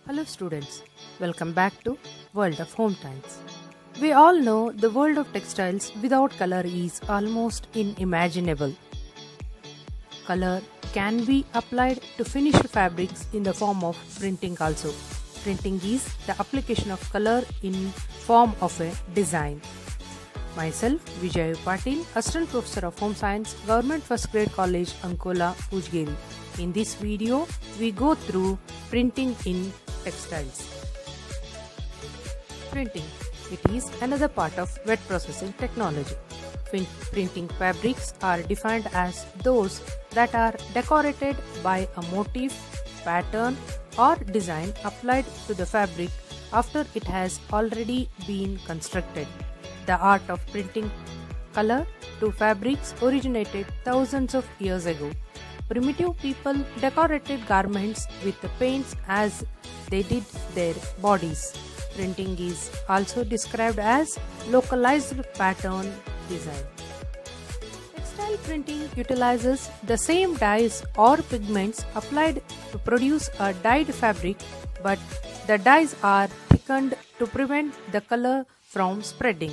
Hello students, welcome back to World of Home Tiles. We all know the world of textiles without color is almost unimaginable. Color can be applied to finished fabrics in the form of printing also. Printing is the application of color in form of a design. Myself, Vijay Patil, Assistant Professor of Home Science, Government First Grade College, Ankola, Pujgeri. In this video, we go through printing in textiles. Printing. It is another part of wet processing technology. Printing fabrics are defined as those that are decorated by a motif, pattern or design applied to the fabric after it has already been constructed. The art of printing color to fabrics originated thousands of years ago. Primitive people decorated garments with the paints as they did their bodies. Printing is also described as localized pattern design. Textile printing utilizes the same dyes or pigments applied to produce a dyed fabric, but the dyes are thickened to prevent the color from spreading.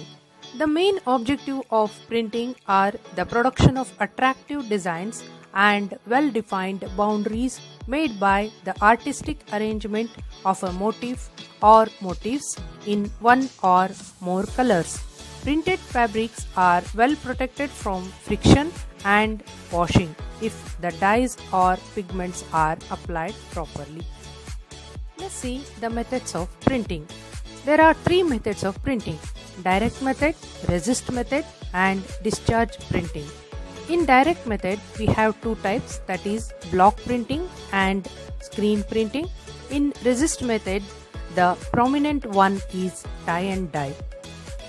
The main objective of printing are the production of attractive designs and well-defined boundaries made by the artistic arrangement of a motif or motifs in one or more colors. Printed fabrics are well protected from friction and washing if the dyes or pigments are applied properly. Let's see the methods of printing. There are three methods of printing: direct method, resist method and discharge printing. In direct method, we have two types, that is block printing and screen printing. In resist method, the prominent one is tie and dye.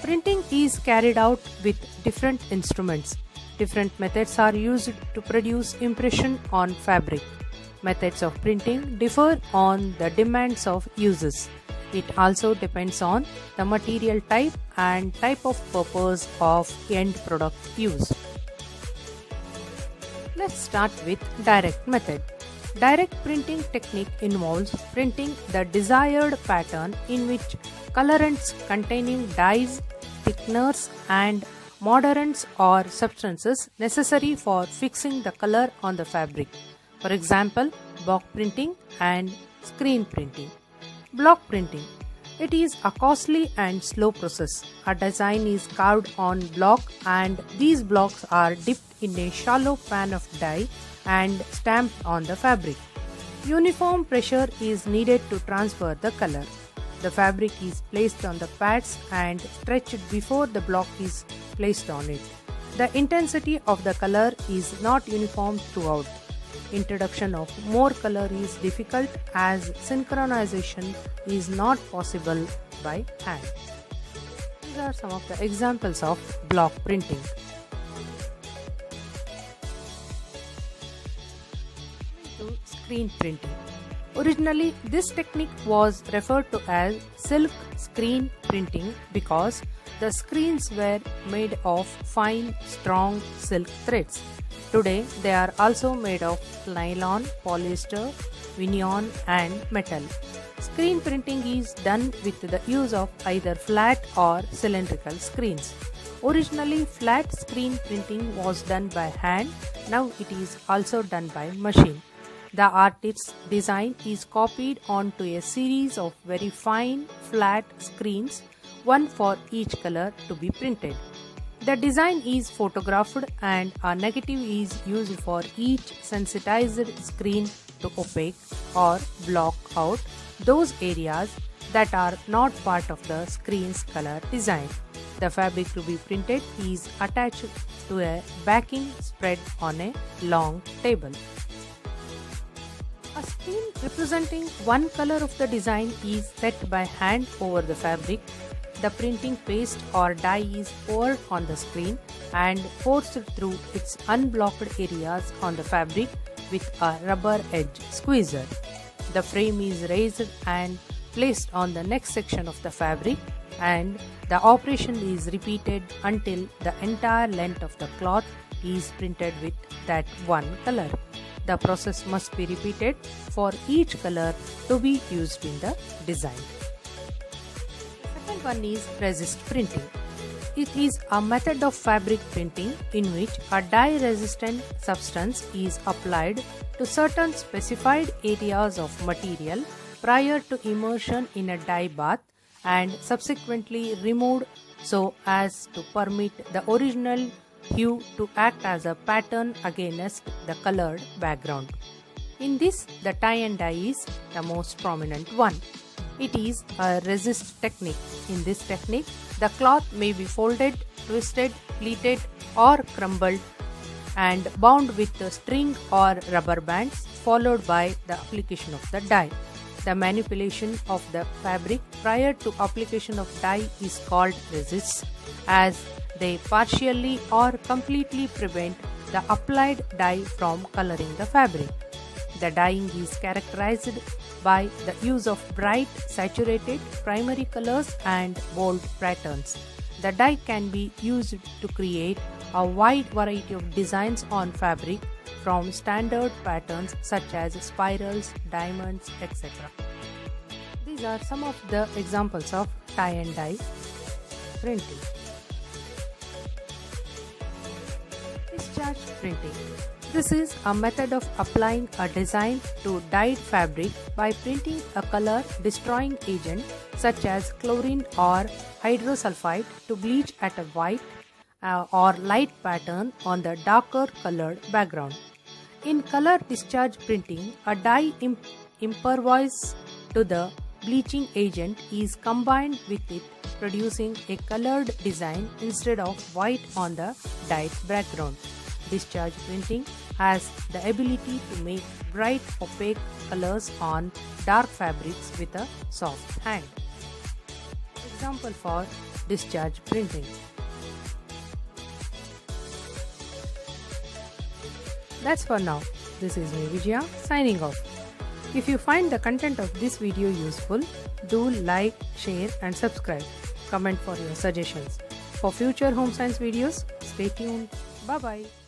Printing is carried out with different instruments. Different methods are used to produce impression on fabric. Methods of printing differ on the demands of users. It also depends on the material type and type of purpose of end product used. Let's start with direct method. Direct printing technique involves printing the desired pattern in which colorants containing dyes, thickeners and moderants or substances necessary for fixing the color on the fabric. For example, block printing and screen printing. Block printing. It is a costly and slow process. A design is carved on block and these blocks are dipped in a shallow pan of dye and stamped on the fabric. Uniform pressure is needed to transfer the color. The fabric is placed on the pads and stretched before the block is placed on it. The intensity of the color is not uniform throughout. Introduction of more color is difficult as synchronization is not possible by hand. These are some of the examples of block printing. To screen printing. Originally, this technique was referred to as silk screen printing because the screens were made of fine, strong silk threads. Today, they are also made of nylon, polyester, veneer and metal. Screen printing is done with the use of either flat or cylindrical screens. Originally, flat screen printing was done by hand. Now it is also done by machine. The artist's design is copied onto a series of very fine, flat screens, one for each color to be printed. The design is photographed and a negative is used for each sensitized screen to opaque or block out those areas that are not part of the screen's color design. The fabric to be printed is attached to a backing spread on a long table. A screen representing one color of the design is set by hand over the fabric. The printing paste or dye is poured on the screen and forced through its unblocked areas on the fabric with a rubber edge squeezer. The frame is raised and placed on the next section of the fabric, and the operation is repeated until the entire length of the cloth is printed with that one color. The process must be repeated for each color to be used in the design. Second one is resist printing. It is a method of fabric printing in which a dye-resistant substance is applied to certain specified areas of material prior to immersion in a dye bath and subsequently removed so as to permit the original hue to act as a pattern against the colored background. In this, the tie and dye is the most prominent one. It is a resist technique. In this technique, the cloth may be folded, twisted, pleated or crumbled and bound with a string or rubber bands followed by the application of the dye. The manipulation of the fabric prior to application of dye is called resists, as they partially or completely prevent the applied dye from coloring the fabric. The dyeing is characterized by the use of bright, saturated primary colors and bold patterns. The dye can be used to create a wide variety of designs on fabric, from standard patterns such as spirals, diamonds, etc. These are some of the examples of tie and dye printing. Discharge printing. This is a method of applying a design to dyed fabric by printing a color destroying agent such as chlorine or hydrosulfide to bleach at a white or light pattern on the darker colored background. In color discharge printing, a dye impervious to the bleaching agent is combined with it, producing a colored design instead of white on the dyed background. Discharge printing has the ability to make bright opaque colors on dark fabrics with a soft hand. Example for discharge printing. That's for now. This is me Vijaya signing off. If you find the content of this video useful, do like, share and subscribe. Comment for your suggestions. For future home science videos, stay tuned. Bye bye.